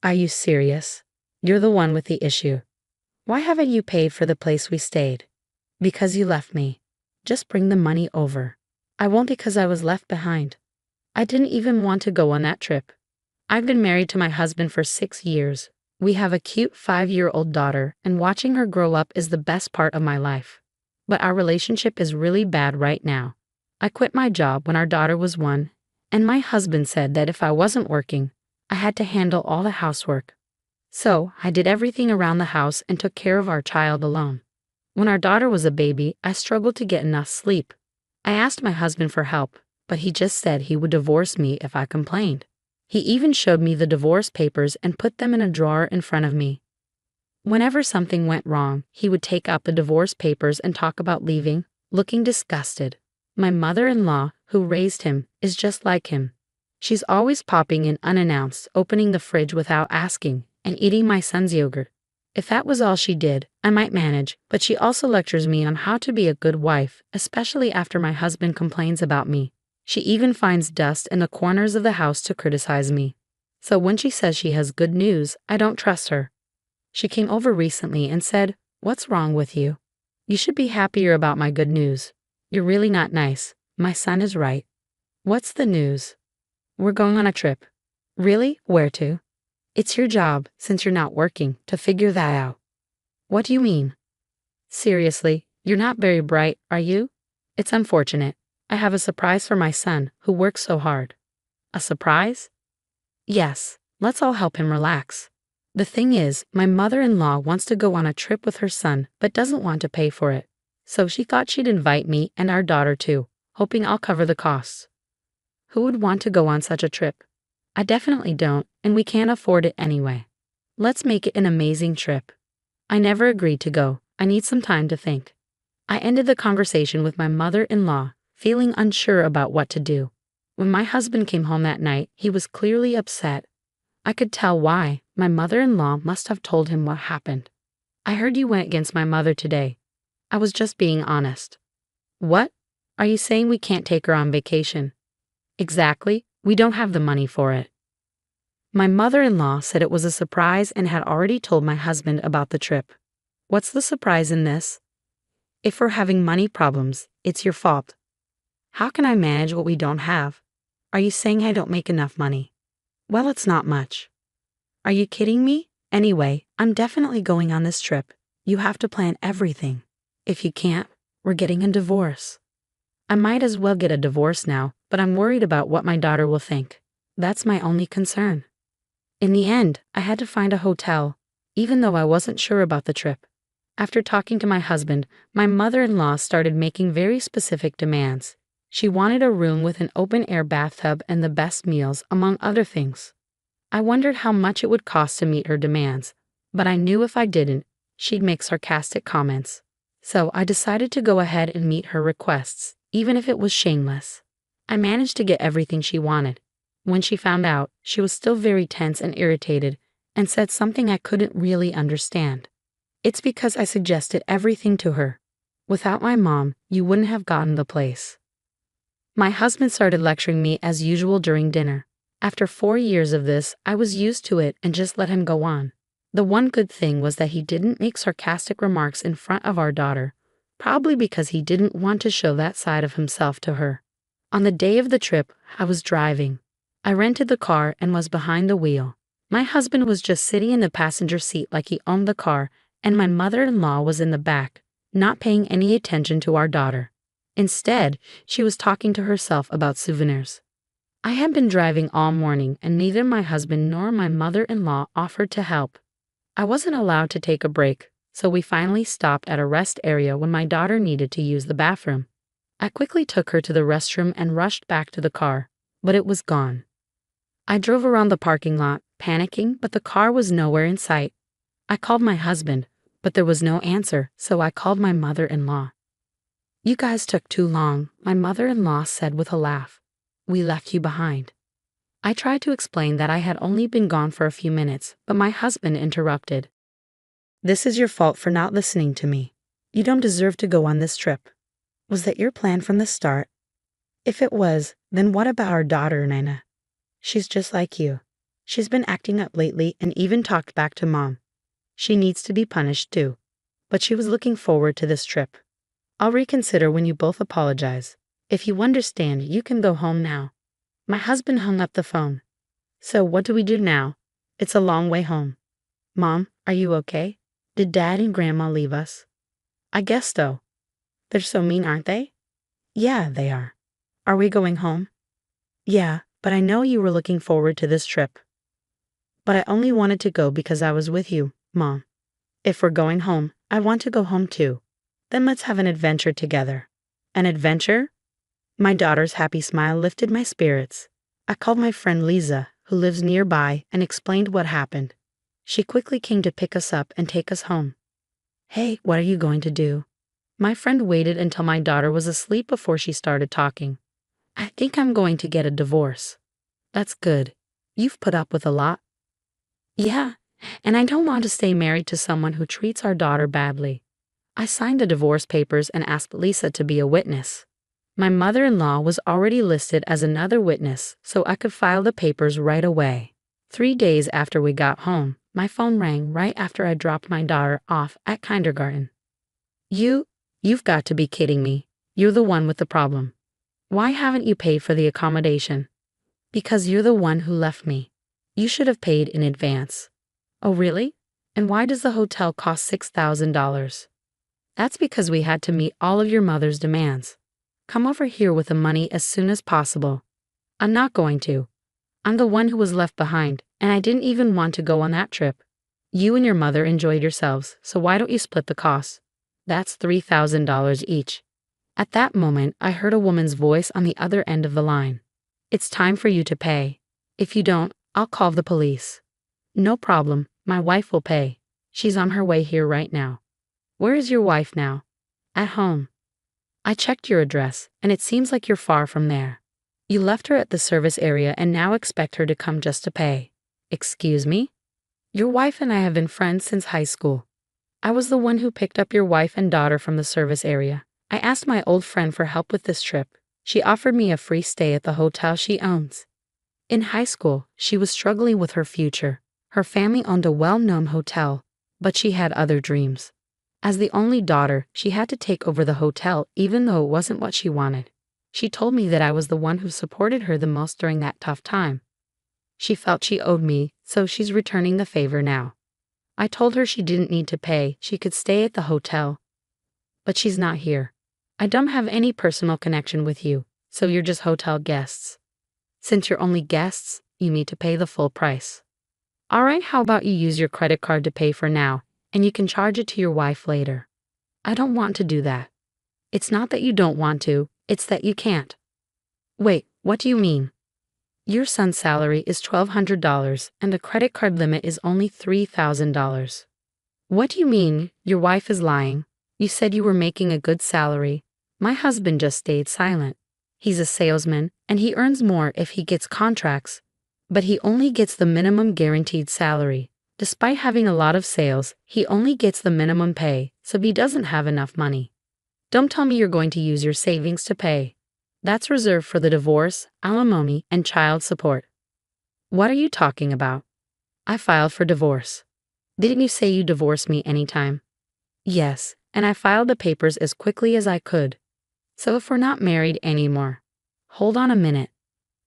Are you serious? You're the one with the issue. Why haven't you paid for the place we stayed? Because you left me. Just bring the money over. I won't because I was left behind. I didn't even want to go on that trip. I've been married to my husband for 6 years. We have a cute 5-year-old daughter, and watching her grow up is the best part of my life. But our relationship is really bad right now. I quit my job when our daughter was 1, and my husband said that if I wasn't working, I had to handle all the housework. So I did everything around the house and took care of our child alone. When our daughter was a baby, I struggled to get enough sleep. I asked my husband for help, but he just said he would divorce me if I complained. He even showed me the divorce papers and put them in a drawer in front of me. Whenever something went wrong, he would take out the divorce papers and talk about leaving, looking disgusted. My mother-in-law, who raised him, is just like him. She's always popping in unannounced, opening the fridge without asking, and eating my son's yogurt. If that was all she did, I might manage, but she also lectures me on how to be a good wife, especially after my husband complains about me. She even finds dust in the corners of the house to criticize me. So when she says she has good news, I don't trust her. She came over recently and said, "What's wrong with you? You should be happier about my good news. You're really not nice. My son is right." "What's the news?" "We're going on a trip." "Really? Where to?" "It's your job, since you're not working, to figure that out." "What do you mean?" "Seriously, you're not very bright, are you?" "It's unfortunate. I have a surprise for my son, who works so hard." "A surprise?" "Yes, let's all help him relax. The thing is, my mother-in-law wants to go on a trip with her son, but doesn't want to pay for it. So she thought she'd invite me and our daughter too, hoping I'll cover the costs." "Who would want to go on such a trip?" "I definitely don't, and we can't afford it anyway. Let's make it an amazing trip." I never agreed to go. I need some time to think. I ended the conversation with my mother-in-law, feeling unsure about what to do. When my husband came home that night, he was clearly upset. I could tell why. My mother-in-law must have told him what happened. "I heard you went against my mother today." "I was just being honest." "What? Are you saying we can't take her on vacation?" "Exactly. We don't have the money for it." My mother-in-law said it was a surprise and had already told my husband about the trip. "What's the surprise in this?" "If we're having money problems, it's your fault." "How can I manage what we don't have?" "Are you saying I don't make enough money?" "Well, it's not much." "Are you kidding me? Anyway, I'm definitely going on this trip. You have to plan everything. If you can't, we're getting a divorce." I might as well get a divorce now, but I'm worried about what my daughter will think. That's my only concern. In the end, I had to find a hotel, even though I wasn't sure about the trip. After talking to my husband, my mother-in-law started making very specific demands. She wanted a room with an open-air bathtub and the best meals, among other things. I wondered how much it would cost to meet her demands, but I knew if I didn't, she'd make sarcastic comments. So I decided to go ahead and meet her requests, even if it was shameless. I managed to get everything she wanted. When she found out, she was still very tense and irritated, and said something I couldn't really understand. "It's because I suggested everything to her. Without my mom, you wouldn't have gotten the place." My husband started lecturing me as usual during dinner. After 4 years of this, I was used to it and just let him go on. The one good thing was that he didn't make sarcastic remarks in front of our daughter, probably because he didn't want to show that side of himself to her. On the day of the trip, I was driving. I rented the car and was behind the wheel. My husband was just sitting in the passenger seat like he owned the car, and my mother-in-law was in the back, not paying any attention to our daughter. Instead, she was talking to herself about souvenirs. I had been driving all morning, and neither my husband nor my mother-in-law offered to help. I wasn't allowed to take a break, so we finally stopped at a rest area when my daughter needed to use the bathroom. I quickly took her to the restroom and rushed back to the car, but it was gone. I drove around the parking lot, panicking, but the car was nowhere in sight. I called my husband, but there was no answer, so I called my mother-in-law. "You guys took too long," my mother-in-law said with a laugh. "We left you behind." I tried to explain that I had only been gone for a few minutes, but my husband interrupted. "This is your fault for not listening to me. You don't deserve to go on this trip. Was that your plan from the start? If it was, then what about our daughter, Nina? She's just like you. She's been acting up lately and even talked back to Mom. She needs to be punished too. But she was looking forward to this trip. I'll reconsider when you both apologize. If you understand, you can go home now. My husband hung up the phone. So what do we do now? It's a long way home. Mom, are you okay? Did Dad and Grandma leave us? I guess so. They're so mean, aren't they? Yeah, they are. Are we going home? Yeah, but I know you were looking forward to this trip. But I only wanted to go because I was with you, Mom. If we're going home, I want to go home too. Then let's have an adventure together. An adventure? My daughter's happy smile lifted my spirits. I called my friend Lisa, who lives nearby, and explained what happened. She quickly came to pick us up and take us home. Hey, what are you going to do? My friend waited until my daughter was asleep before she started talking. I think I'm going to get a divorce. That's good. You've put up with a lot. Yeah, and I don't want to stay married to someone who treats our daughter badly. I signed the divorce papers and asked Lisa to be a witness. My mother-in-law was already listed as another witness, so I could file the papers right away. 3 days after we got home, my phone rang right after I dropped my daughter off at kindergarten. You've got to be kidding me. You're the one with the problem. Why haven't you paid for the accommodation? Because you're the one who left me. You should have paid in advance. Oh, really? And why does the hotel cost $6,000? That's because we had to meet all of your mother's demands. Come over here with the money as soon as possible. I'm not going to. I'm the one who was left behind, and I didn't even want to go on that trip. You and your mother enjoyed yourselves, so why don't you split the costs? That's $3,000 each. At that moment, I heard a woman's voice on the other end of the line. It's time for you to pay. If you don't, I'll call the police. No problem, my wife will pay. She's on her way here right now. Where is your wife now? At home. I checked your address, and it seems like you're far from there. You left her at the service area and now expect her to come just to pay. Excuse me? Your wife and I have been friends since high school. I was the one who picked up your wife and daughter from the service area. I asked my old friend for help with this trip. She offered me a free stay at the hotel she owns. In high school, she was struggling with her future. Her family owned a well-known hotel, but she had other dreams. As the only daughter, she had to take over the hotel even though it wasn't what she wanted. She told me that I was the one who supported her the most during that tough time. She felt she owed me, so she's returning the favor now. I told her she didn't need to pay, she could stay at the hotel. But she's not here. I don't have any personal connection with you, so you're just hotel guests. Since you're only guests, you need to pay the full price. Alright, how about you use your credit card to pay for now, and you can charge it to your wife later. I don't want to do that. It's not that you don't want to, it's that you can't. Wait, what do you mean? Your son's salary is $1,200 and the credit card limit is only $3,000. What do you mean, your wife is lying? You said you were making a good salary. My husband just stayed silent. He's a salesman, and he earns more if he gets contracts, but he only gets the minimum guaranteed salary. Despite having a lot of sales, he only gets the minimum pay, so he doesn't have enough money. Don't tell me you're going to use your savings to pay. That's reserved for the divorce, alimony, and child support. What are you talking about? I filed for divorce. Didn't you say you divorced me anytime? Yes, and I filed the papers as quickly as I could. So if we're not married anymore. Hold on a minute.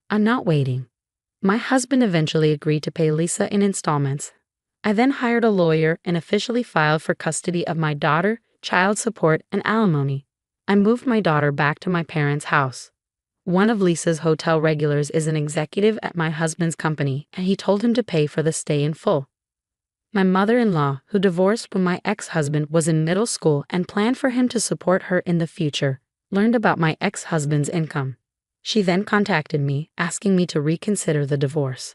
I'm not waiting. My husband eventually agreed to pay Lisa in installments. I then hired a lawyer and officially filed for custody of my daughter, child support, and alimony. I moved my daughter back to my parents' house. One of Lisa's hotel regulars is an executive at my husband's company, and he told him to pay for the stay in full. My mother-in-law, who divorced when my ex-husband was in middle school and planned for him to support her in the future, learned about my ex-husband's income. She then contacted me, asking me to reconsider the divorce.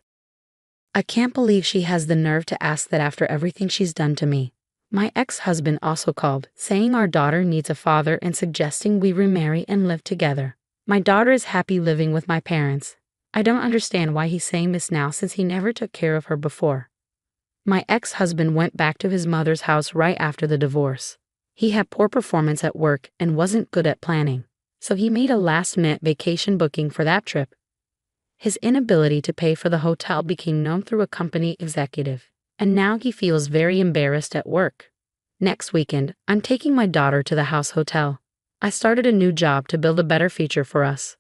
I can't believe she has the nerve to ask that after everything she's done to me. My ex-husband also called, saying our daughter needs a father and suggesting we remarry and live together. My daughter is happy living with my parents. I don't understand why he's saying this now since he never took care of her before. My ex-husband went back to his mother's house right after the divorce. He had poor performance at work and wasn't good at planning, so he made a last-minute vacation booking for that trip. His inability to pay for the hotel became known through a company executive, and now he feels very embarrassed at work. Next weekend, I'm taking my daughter to the house hotel. I started a new job to build a better future for us.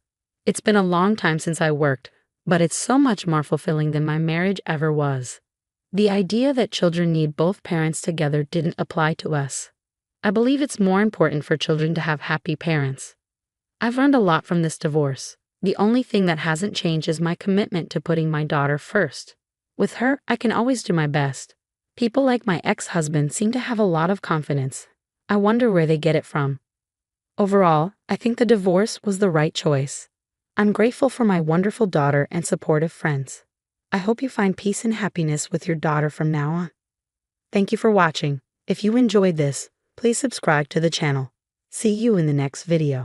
It's been a long time since I worked, but it's so much more fulfilling than my marriage ever was. The idea that children need both parents together didn't apply to us. I believe it's more important for children to have happy parents. I've learned a lot from this divorce. The only thing that hasn't changed is my commitment to putting my daughter first. With her, I can always do my best. People like my ex-husband seem to have a lot of confidence. I wonder where they get it from. Overall, I think the divorce was the right choice. I'm grateful for my wonderful daughter and supportive friends. I hope you find peace and happiness with your daughter from now on. Thank you for watching. If you enjoyed this, please subscribe to the channel. See you in the next video.